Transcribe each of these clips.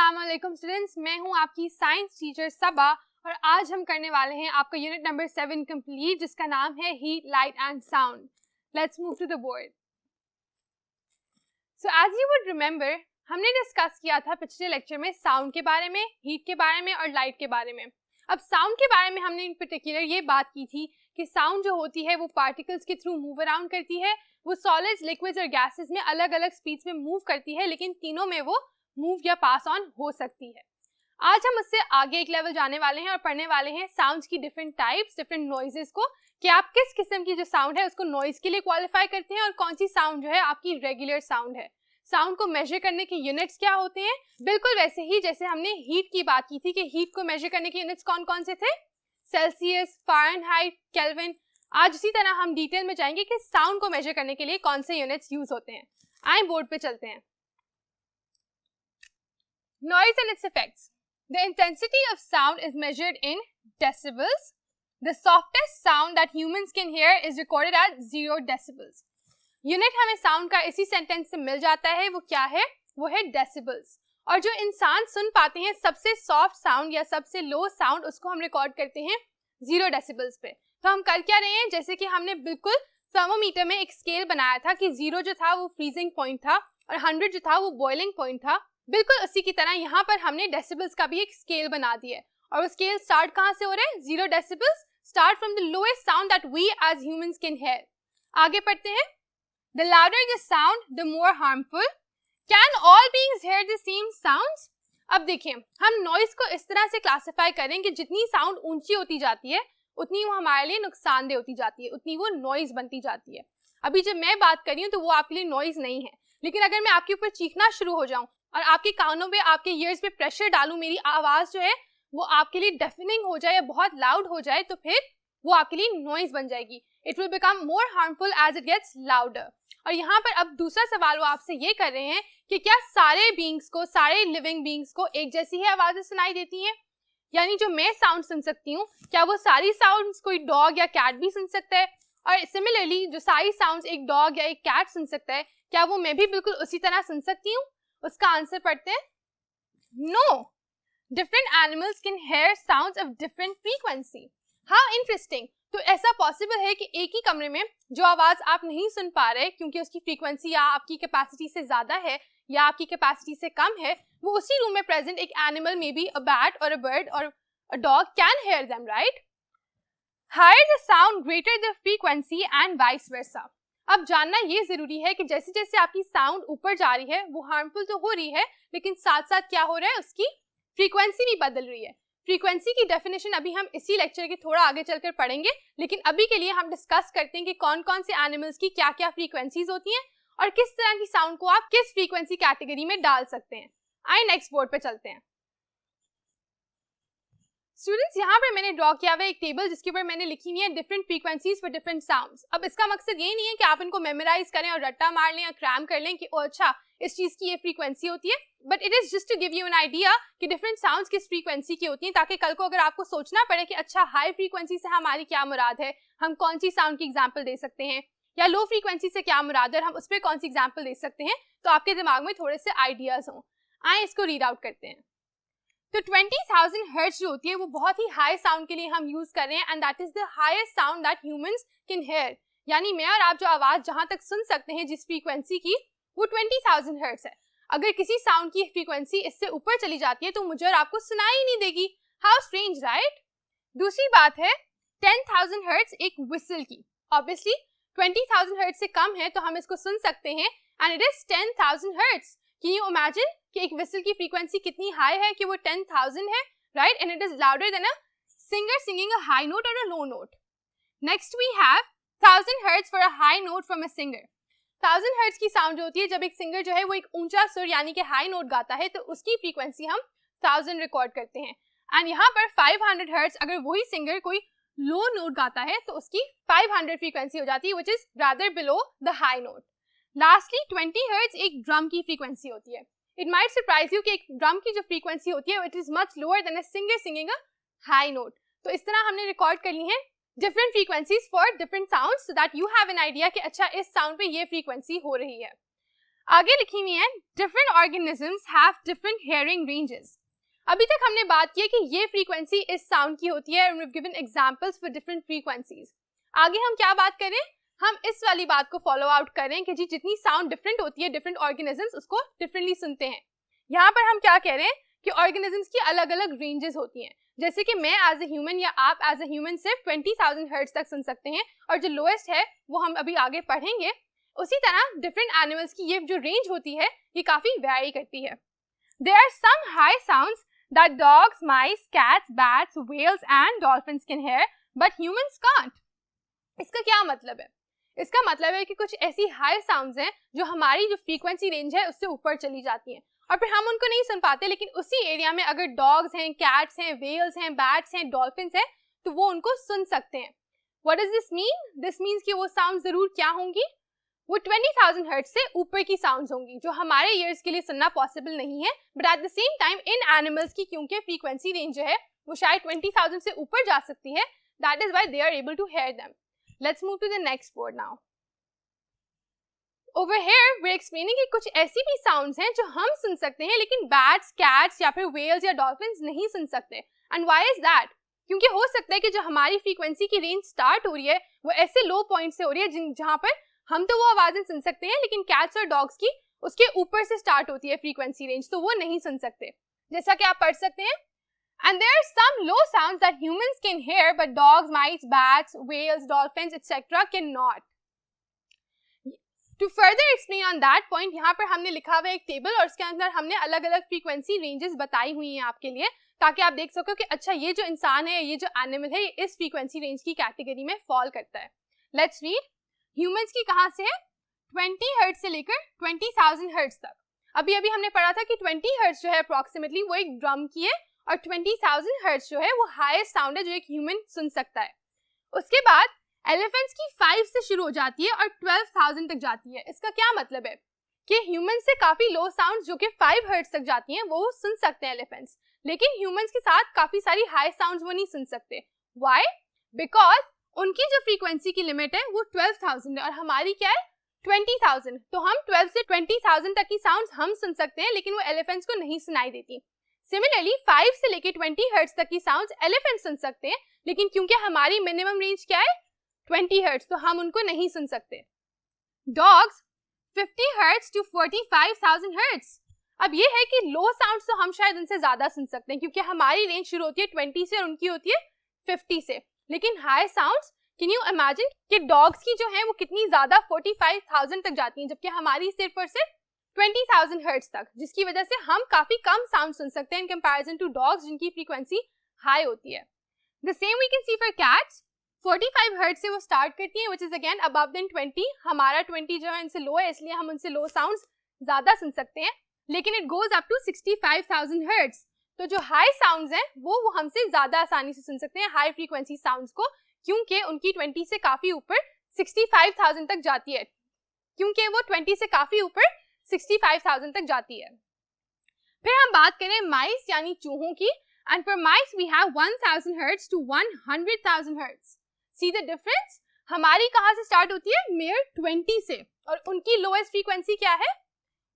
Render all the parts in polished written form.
अस्सलामुअलैकुम स्टूडेंट्स, मैं हूं आपकी साइंस टीचर सबा और आज हम करने वाले हैं आपका यूनिट नंबर 7 कंप्लीट जिसका नाम है heat, light and sound. Let's move to the board. So as you would remember, हमने डिस्कस किया था पिछले लेक्चर में साउंड के बारे में, हीट के बारे में और लाइट के बारे में। अब साउंड के बारे में हमने इन पर्टिकुलर ये बात की थी कि साउंड जो होती है वो पार्टिकल्स के थ्रू मूव अराउंड करती है। वो सॉलिड्स, लिक्विड्स और गैसेस में अलग अलग स्पीड्स में मूव करती है, लेकिन तीनों में वो मूव या पास ऑन हो सकती है। आज हम उससे आगे एक लेवल जाने वाले हैं और पढ़ने वाले हैं साउंड्स की डिफरेंट टाइप्स, डिफरेंट नॉइजेस को, कि आप किस किस्म की जो साउंड है उसको नॉइज के लिए क्वालिफाई करते हैं और कौन सी साउंड जो है आपकी रेगुलर साउंड है। साउंड को मेजर करने के यूनिट्स क्या होते हैं, बिल्कुल वैसे ही जैसे हमने हीट की बात की थी कि हीट को मेजर करने के यूनिट्स कौन कौन से थे, सेल्सियस, फारेनहाइट, केल्विन। आज उसी तरह हम डिटेल में जाएंगे कि साउंड को मेजर करने के लिए कौन से यूनिट्स यूज होते हैं। आए बोर्ड पे चलते हैं। Noise and its effects. The intensity of sound is measured in decibels. The softest sound that humans can hear is recorded at 0 decibels. Unit हमें साउंड का इसी सेंटेंस से मिल जाता है, वो क्या है, वो है डेसिबल्स। और जो इंसान सुन पाते हैं सबसे सॉफ्ट साउंड या सबसे लो साउंड, उसको हम रिकॉर्ड करते हैं 0 डेसिबल्स पे। तो हम कर क्या रहे हैं, जैसे कि हमने बिल्कुल थर्मोमीटर में एक स्केल बनाया था कि 0 जो था वो फ्रीजिंग पॉइंट था और 100 जो था वो बॉइलिंग पॉइंट था, बिल्कुल उसी की तरह यहाँ पर हमने डेसिबल्स का भी एक स्केल बना दिया है। और वो स्केल स्टार्ट कहाँ से हो रहा है, 0 decibels, start from the lowest sound that we as humans can hear. आगे पढ़ते हैं। The louder the sound the more harmful. Can all beings hear the same sounds? अब देखिए, हम नॉइज को इस तरह से क्लासिफाई करें कि जितनी साउंड ऊंची होती जाती है उतनी वो हमारे लिए नुकसानदेह होती जाती है, उतनी वो नॉइज बनती जाती है। अभी जब मैं बात कर रही हूँ तो वो आपके लिए नॉइज नहीं है, लेकिन अगर मैं आपके ऊपर चीखना शुरू हो जाऊं और आपके कानों पे, आपके ईयर्स पे प्रेशर डालूं, मेरी आवाज जो है वो आपके लिए डेफनिंग हो जाए या बहुत लाउड हो जाए, तो फिर वो आपके लिए नॉइज बन जाएगी। It will become more harmful as it gets louder. और यहाँ पर अब दूसरा सवाल वो आपसे ये कर रहे हैं कि क्या सारे बीइंग्स को, सारे लिविंग बीइंग्स को एक जैसी ही आवाजें सुनाई देती हैं? यानी जो मैं साउंड सुन सकती हूँ, क्या वो सारी साउंड्स कोई डॉग या कैट भी सुन सकता है? और सिमिलरली जो सारी साउंड्स एक डॉग या एक कैट सुन सकता है, क्या वो मैं भी बिल्कुल उसी तरह सुन सकती हूँ? उसका आंसर पढ़ते हैं, no. Different animals can hear sounds of different frequency. हाँ, इंटरेस्टिंग। तो ऐसा पॉसिबल है कि एक ही कमरे में जो आवाज आप नहीं सुन पा रहे क्योंकि उसकी फ्रीक्वेंसी या आपकी कैपेसिटी से ज्यादा है या आपकी कैपेसिटी से कम है, वो उसी रूम में प्रेजेंट एक animal, may be a bat और अ बर्ड और a dog, can hear them, right? Higher the sound greater the frequency and vice versa. अब जानना ये जरूरी है कि जैसे जैसे आपकी साउंड ऊपर जा रही है वो हार्मफुल तो हो रही है, लेकिन साथ साथ क्या हो रहा है, उसकी फ्रीक्वेंसी भी बदल रही है। फ्रीक्वेंसी की डेफिनेशन अभी हम इसी लेक्चर के थोड़ा आगे चलकर पढ़ेंगे, लेकिन अभी के लिए हम डिस्कस करते हैं कि कौन कौन से एनिमल्स की क्या क्या फ्रीक्वेंसीज होती हैं और किस तरह की साउंड को आप किस फ्रीक्वेंसी कैटेगरी में डाल सकते हैं। आइए नेक्स्ट बोर्ड पे चलते हैं। स्टूडेंट्स, यहाँ पर मैंने ड्रॉ किया हुआ एक टेबल जिसके ऊपर मैंने लिखी हुई है different frequencies for different sounds. अब इसका मकसद ये नहीं है कि आप इनको मेमोराइज करें और रट्टा मार लें या क्रैम कर लें कि ओ अच्छा इस चीज की ये फ्रीक्वेंसी होती है, but it is just to give you an idea कि डिफरेंट साउंड्स किस फ्रीक्वेंसी की होती हैं, ताकि कल को अगर आपको सोचना पड़े कि अच्छा हाई फ्रीक्वेंसी से हमारी क्या मुराद है, हम कौन सी साउंड की एग्जाम्पल दे सकते हैं, या लो फ्रीक्वेंसी से क्या मुराद है, हम उस पर कौन सी एग्जाम्पल दे सकते हैं, तो आपके दिमाग में थोड़े से आइडियाज हों। आए इसको रीड आउट करते हैं। तो 20,000 हर्ट्ज जो होती है वो बहुत ही हाई साउंड के लिए हम यूज कर रहे हैं, and that is the highest sound that humans can here. यानी मैं और आप जो आवाज जहां तक सुन सकते हैं जिस फ्रीक्वेंसी की, वो 20,000 हर्ट्ज है। अगर किसी साउंड की फ्रीक्वेंसी इससे ऊपर चली जाती है तो मुझे और आपको सुनाई ही नहीं देगी। How strange, right? दूसरी बात है 10,000 हर्ट्ज एक विसल की। ऑब्वियसली 20,000 हर्ट्ज से कम है तो हम इसको सुन सकते हैं, and it is 10,000 hertz. Can you imagine कि एक विसल की फ्रीक्वेंसी कितनी हाई है कि वो 10,000 है, right? And it is louder than a singer singing a high note और a low note. Next we have 1000 hertz for a high note from a singer. 1000 hertz की साउंड जो होती है जब एक सिंगर जो है वो एक ऊंचा सुर यानी कि हाई नोट गाता है, तो उसकी फ्रीक्वेंसी हम 1000 रिकॉर्ड करते हैं। एंड यहाँ पर 500 हर्ट्ज अगर वही सिंगर कोई लो नोट गाता है तो उसकी 500 फ्रीक्वेंसी हो जाती है, which is rather below the high note. Lastly 20 hertz एक ड्रम की फ्रीक्वेंसी होती है। इट माइट सरप्राइज यू कि एक ड्रम की जो फ्रीक्वेंसी होती है it is much lower than a singer singing a high note. तो इस तरह हमने रिकॉर्ड कर ली है different frequencies for different sounds, so that you have an idea कि अच्छा इस साउंड पे ये फ्रीक्वेंसी हो रही है। आगे लिखी हुई है different organisms have different hearing ranges. अभी तक हमने बात की है कि ये फ्रीक्वेंसी इस साउंड की होती है and we have given examples for different frequencies. आगे हम क्या बात करें, हम इस वाली बात को फॉलो आउट करें कि जी जितनी साउंड डिफरेंट होती है डिफरेंट ऑर्गेनिजम्स उसको डिफरेंटली सुनते हैं। यहाँ पर हम क्या कह रहे हैं कि ऑर्गेनिजम्स की अलग अलग रेंजेस होती हैं, जैसे कि मैं एज ए ह्यूमन या आप एज ए ह्यूमन सिर्फ 20,000 हर्ट्ज तक सुन सकते हैं और जो लोएस्ट है वो हम अभी आगे पढ़ेंगे। उसी तरह डिफरेंट एनिमल्स की ये जो रेंज होती है ये काफी वैरी करती है। There are some high sounds that dogs, mice, cats, bats, whales and dolphins can hear but humans can't. इसका क्या मतलब है? इसका मतलब है कि कुछ ऐसी हाई साउंड्स हैं जो हमारी जो फ्रीक्वेंसी रेंज है उससे ऊपर चली जाती हैं और फिर हम उनको नहीं सुन पाते, लेकिन उसी एरिया में अगर डॉग्स हैं, कैट्स हैं, व्हेल्स हैं, बैट्स हैं, डॉल्फिन्स हैं तो वो उनको सुन सकते हैं। What does this mean? This means कि वो साउंड जरूर क्या होंगी, वो 20,000 हर्ट्ज से ऊपर की साउंड्स होंगी जो हमारे ईयर्स के लिए सुनना पॉसिबल नहीं है, but at the same time in animals की क्योंकि फ्रीक्वेंसी रेंज जो है वो शायद 20,000 से ऊपर जा सकती है, that is why they are able to hear them. Let's move to the next word now. Over here we are explaining कि कुछ ऐसी भी साउंड्स हैं जो हम सुन सकते हैं लेकिन बैट्स, कैट्स या फिर व्हेल्स या डॉल्फिन्स नहीं सुन सकते। And why is that? क्योंकि हो सकता है कि जो हमारी फ्रीक्वेंसी की रेंज स्टार्ट हो रही है वो ऐसे लो पॉइंट से हो रही है जहां पर हम तो वो आवाजें सुन सकते हैं लेकिन कैट्स और डॉग्स की उसके ऊपर से स्टार्ट होती है फ्रीक्वेंसी रेंज, तो वो नहीं सुन सकते। जैसा कि आप पढ़ सकते हैं, and there are some low sounds that humans can hear but dogs, mice, bats, whales, dolphins etc. cannot. To further explain on that point, यहाँ पर हमने लिखा हुआ एक टेबल और उसके अंदर हमने अलग अलग फ्रीक्वेंसी रेंजेस बताई हुई हैं आपके लिए, ताकि आप देख सको कि अच्छा ये जो इंसान है, ये जो एनिमल है, इस फ्रीक्वेंसी रेंज की कैटेगरी में फॉल करता है। Let's read. ह्यूमंस की कहाँ से है? 20 हर्ट्ज से लेकर 20,000 हर्ट्ज तक। अभी अभी हमने पढ़ा था कि 20 हर्ट्ज जो है अप्रोक्सीमेटली वो एक ड्रम की है और 20,000 हर्ट्ज जो है वो हाईएस्ट साउंड है जो एक ह्यूमन सुन सकता है। उसके बाद एलिफेंट्स की 5 से शुरू हो जाती है और 12,000 तक जाती है। इसका क्या मतलब है कि ह्यूमन से काफी लो साउंड जो कि 5 हर्ट्ज तक जाती हैं वो सुन सकते हैं एलिफेंट्स, लेकिन ह्यूमंस के साथ काफी सारी हाई साउंड्स वो नहीं सुन सकते। व्हाई? बिकॉज उनकी जो फ्रीक्वेंसी की लिमिट है वो 12,000 है और हमारी क्या है 20,000। तो हम 12 से 20,000 तक की साउंड्स हम सुन सकते हैं लेकिन वो एलिफेंट्स को नहीं सुनाई देती। सिमिलरली 5 से लेके 20 हर्ट्ज तक की साउंड्स एलिफेंट सुन सकते हैं, लेकिन क्योंकि हमारी मिनिमम रेंज क्या है 20 हर्ट्ज, तो हम उनको नहीं सुन सकते। Dogs 50 hertz to 45,000 hertz. अब ये है कि लो साउंड्स तो हम शायद उनसे ज्यादा सुन सकते हैं क्योंकि हमारी रेंज शुरू होती है 20 से और उनकी होती है 50 से, लेकिन high sounds can you imagine कि डॉग्स की जो है वो कितनी ज्यादा 45,000 तक जाती हैं, जबकि हमारी सिर्फ और सिर्फ 20,000 हर्ट्ज तक, जिसकी वजह से हम काफी कम साउंड सुन सकते हैं इन कंपैरिजन टू डॉग्स जिनकी फ्रीक्वेंसी हाई होती है। The same we can see for cats. 45 hertz से वो स्टार्ट करती हैं, which is again above than 20। हमारा 20 जो है इनसे लो है, इसलिए हम उनसे लो साउंड्स ज्यादा सुन सकते हैं, लेकिन it goes up to 65,000 hertz. तो जो हाई साउंड्स हैं वो हमसे ज्यादा आसानी से सुन सकते हैं हाई फ्रीक्वेंसी साउंड्स को, क्योंकि उनकी 20 से काफी ऊपर 65,000 तक जाती है, क्योंकि वो 20 से काफी ऊपर 65,000 तक जाती है। फिर हम बात करें माइस यानी चूहों की, and for mice we have 1,000 hertz to 100,000 hertz. See the difference? हमारी कहाँ से स्टार्ट होती है? मेयर 20 से, और उनकी लोएस्ट फ्रीक्वेंसी क्या है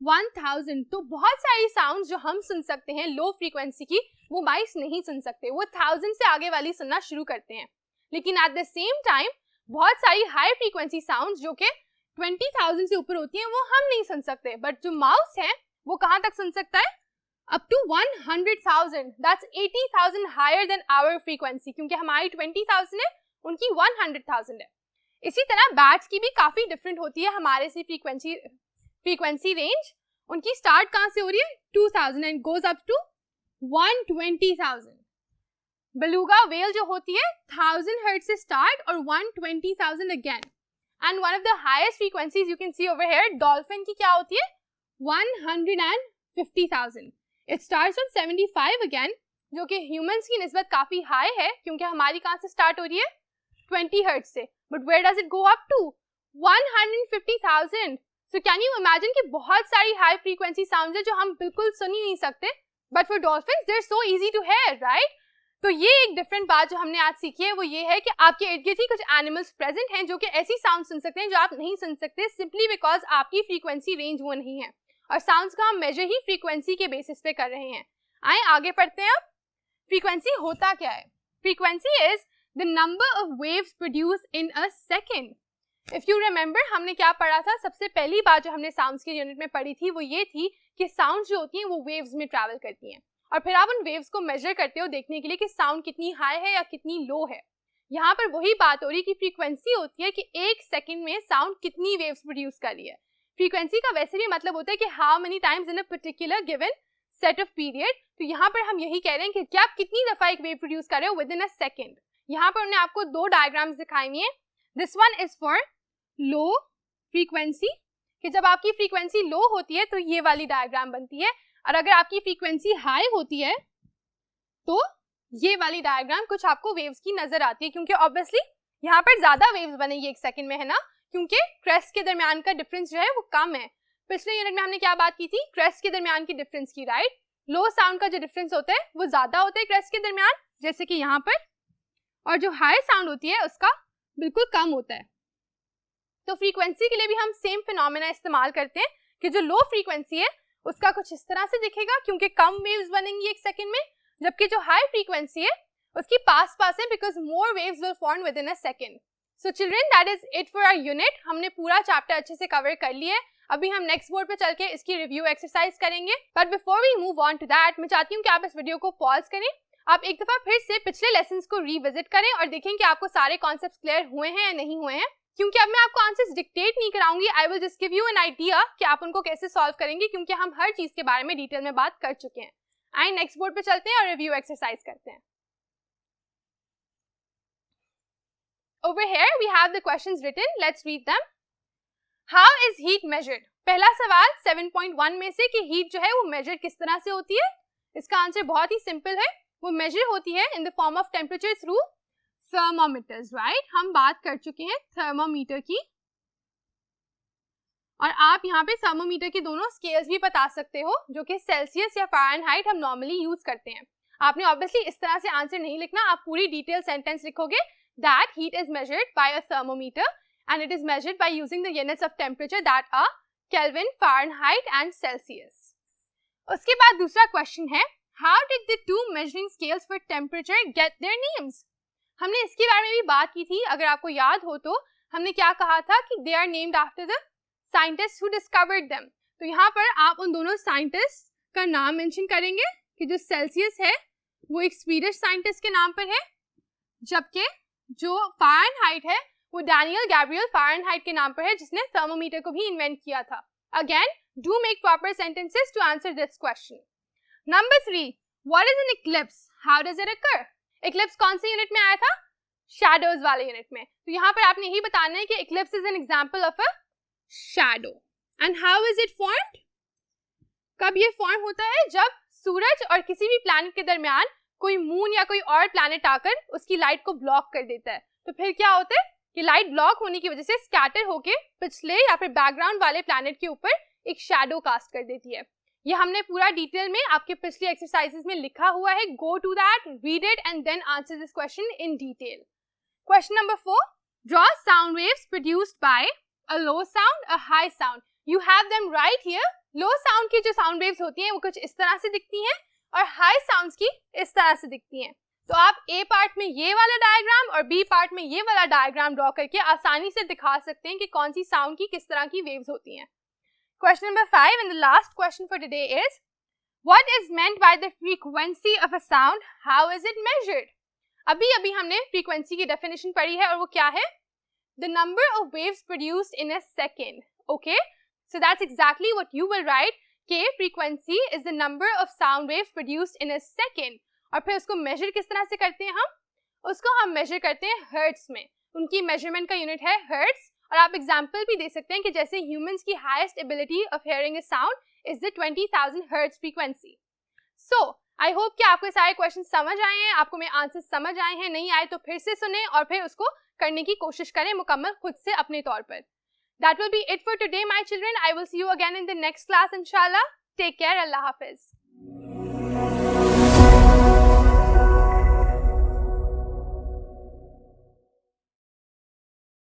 1,000। तो बहुत सारी साउंड्स जो हम सुन सकते हैं लो फ्रीक्वेंसी की वो माइस नहीं सुन सकते, वो 1000 से आगे वाली सुनना शुरू करते हैं। लेकिन एट द सेम टाइम बहुत सारी हाई फ्रीक्वेंसी साउंड्स जो कि 20,000 से ऊपर होती हैं वो हम नहीं सुन सकते, बट जो माउस है वो कहाँ तक सुन सकता है? Up to 100,000। That's 80,000 higher than our frequency, क्योंकि हमारी 20,000 है, उनकी 100,000 है। इसी तरह बैट्स की भी काफी डिफरेंट होती है हमारे से फ्रीक्वेंसी रेंज। उनकी स्टार्ट कहाँ से हो रही है 2,000 and goes up to 120,000। Beluga whale जो होती है 1000 हर्ट्ज से स्टार्ट और 120,000 again. And one of the highest frequencies you can see over here dolphin की क्या होती है 150,000। इट स्टार्ट्स ऑन 75 अगेन, जो कि ह्यूमंस की निस्बत काफी हाई है क्योंकि हमारी कहाँ से स्टार्ट हो रही है 20 हर्ट्ज से, but where does it go up to 150,000। So can you imagine कि बहुत सारी हाई फ्रीक्वेंसी साउंड्स है जो हम बिल्कुल सुन ही नहीं सकते, but for dolphins they are so easy to hear, right? तो ये एक डिफरेंट बात जो हमने आज सीखी है वो ये है कि आपके इर्द गिर्द ही कुछ एनिमल्स प्रेजेंट हैं जो कि ऐसी साउंड सुन सकते हैं जो आप नहीं सुन सकते सिंपली बिकॉज आपकी फ्रीक्वेंसी रेंज वो नहीं है, और साउंड्स का हम मेजर ही फ्रीक्वेंसी के बेसिस पे कर रहे हैं। आए आगे पढ़ते हैं। अब फ्रीक्वेंसी होता क्या है? Frequency is the number of waves produce in a second. If you remember, हमने क्या पढ़ा था? सबसे पहली बात जो हमने साउंड्स की यूनिट में पढ़ी थी वो ये थी कि साउंड जो होती हैं वो वेव्स में ट्रैवल करती हैं, और फिर आप उन वेव्स को मेजर करते हो देखने के लिए कि साउंड कितनी हाई है या कितनी लो है। यहाँ पर वही बात हो रही कि फ्रीक्वेंसी होती है कि एक सेकंड में साउंड कितनी वेव्स प्रोड्यूस कर रही है। फ्रीक्वेंसी का वैसे भी मतलब होता है कि how many times in a particular given set of period. तो यहाँ पर हम यही कह रहे हैं कि आप कितनी दफा एक वेव प्रोड्यूस कर रहे हो विद इन अ सेकेंड। यहाँ पर उन्होंने आपको दो डायग्राम्स दिखाई हुई हैं। This one is for low frequency, कि जब आपकी फ्रीक्वेंसी लो होती है तो ये वाली डायग्राम बनती है, और अगर आपकी फ्रीक्वेंसी हाई होती है तो ये वाली डायग्राम कुछ आपको वेव्स की नजर आती है, क्योंकि ऑब्वियसली यहाँ पर ज्यादा वेव्स बनेगी एक सेकंड में, है ना, क्योंकि क्रेस्ट के दरमियान का डिफरेंस जो है वो कम है। पिछले यूनिट में हमने क्या बात की थी? क्रेस्ट के दरमियान की डिफरेंस की, राइट। लो साउंड का जो डिफरेंस होता है वो ज्यादा होता है क्रेस्ट के दरमियान, जैसे कि यहाँ पर, और जो हाई साउंड होती है उसका बिल्कुल कम होता है। तो फ्रीक्वेंसी के लिए भी हम सेम फिनोमेना इस्तेमाल करते हैं कि जो लो फ्रीक्वेंसी है उसका कुछ इस तरह से दिखेगा क्योंकि कम वेव्स बनेंगी एक सेकंड में, जबकि जो हाई फ्रीक्वेंसी है उसकी पास है because more waves will form within a second. So children, that is it for our unit. हमने पूरा चैप्टर अच्छे से कवर कर लिया है। अभी हम नेक्स्ट बोर्ड पे चल के इसकी रिव्यू एक्सरसाइज करेंगे, but before we move on to that मैं चाहती हूँ कि आप इस वीडियो को पॉज करें, आप एक दफा फिर से पिछले लेसन्स को रिविजिट करें और देखें कि आपको सारे कॉन्सेप्ट्स क्लियर हुए हैं या नहीं हुए हैं, क्योंकि अब मैं आपको आंसर्स डिक्टेट नहीं कराऊंगी। I will just give you an idea कि आप उनको कैसे सॉल्व करेंगे, क्योंकि हम हर चीज के बारे में डिटेल में बात कर चुके हैं। आइए नेक्स्ट बोर्ड पे चलते हैं और रिव्यू एक्सरसाइज करते हैं। Over here we have the questions written. Let's read them. How is heat measured? पहला सवाल 7.1 में से कि हीट जो है वो मेजर किस तरह से होती है। इसका आंसर बहुत ही सिंपल है, वो मेजर होती है in the form of temperature through thermometers, right. हम बात कर चुके हैं थर्मोमीटर की, और आप यहाँ पे थर्मोमीटर के दोनों स्केल्स भी बता सकते हो जो कि सेल्सियस या फ़ारेनहाइट हम नॉर्मली यूज करते हैं। आपने ऑब्वियसली इस तरह से आंसर नहीं लिखना, आप पूरी डिटेल सेंटेंस लिखोगे that heat is measured by a thermometer and it is measured by using the units of temperature that are Kelvin, Fahrenheit and Celsius. उसके बाद दूसरा क्वेश्चन है how did the two measuring scales for temperature get their names? हमने इसके बारे में भी बात की थी। अगर आपको याद हो तो हमने क्या कहा था कि they are named after the scientists who discovered them. तो यहाँ पर आप उन दोनों साइंटिस्ट का नाम मेंशन करेंगे कि जो सेल्सियस है वो एक स्वीडिश साइंटिस्ट के नाम पर है, जबकि जो फ़ारेनहाइट है वो डैनियल गैब्रियल फ़ारेनहाइट के नाम पर है, जिसने थर्मोमीटर को भी इन्वेंट किया था। Again, do make proper sentences to answer this question. Number 3, what is an eclipse? How does it occur? Eclipse कौन से यूनिट में आया था? शैडोज वाले यूनिट में। तो यहाँ पर आपने यही बताना है कि Eclipse is an example of a shadow. And how is it formed? कब ये फॉर्म होता है? जब सूरज और किसी भी प्लैनेट के दरमियान कोई मून या कोई और प्लैनेट आकर उसकी लाइट को ब्लॉक कर देता है, तो फिर क्या होता है कि लाइट ब्लॉक होने की वजह से स्कैटर होके पिछले या फिर बैकग्राउंड वाले प्लैनेट के ऊपर एक शैडो कास्ट कर देती है। ये हमने पूरा डिटेल में आपके पिछले एक्सरसाइजेस में लिखा हुआ है। Go to that, read it and then answer this question in detail. Question number 4, draw sound waves produced by a low sound, a high sound. You have them right here. Low sound की जो sound waves होती हैं वो कुछ इस तरह से दिखती हैं और हाई साउंड्स की इस तरह से दिखती हैं। तो आप ए पार्ट में ये वाला डायग्राम और बी पार्ट में ये वाला डायग्राम ड्रॉ करके आसानी से दिखा सकते हैं कि कौन सी साउंड की किस तरह की वेव्स होती हैं। Question number 5 and the last question for today is what is meant by the frequency of a sound, how is it measured? अभी अभी हमने फ्रीक्वेंसी की डेफिनेशन पढ़ी है और वो क्या है? The number of waves produced in a second. Okay, so that's exactly what you will write कि frequency is the number of sound waves produced in a second. और फिर उसको मेजर किस तरह से करते हैं? उसको हम मेजर करते हैं हर्ट्स में। उनकी मेजरमेंट का यूनिट है हर्ट्स। और आप एग्जांपल भी दे सकते हैं कि जैसे ह्यूमंस की highest ability of hearing a sound is the 20,000 hertz frequency. So I hope कि आपको सारे क्वेश्चन समझ आए हैं, आपको मेरे आंसर समझ आए हैं। नहीं आए तो फिर से सुने और फिर उसको करने की कोशिश करें मुकम्मल खुद से अपने तौर पर। That will be it for today, my children. I will see you again in the next class, inshallah. Take care. Allah Hafiz.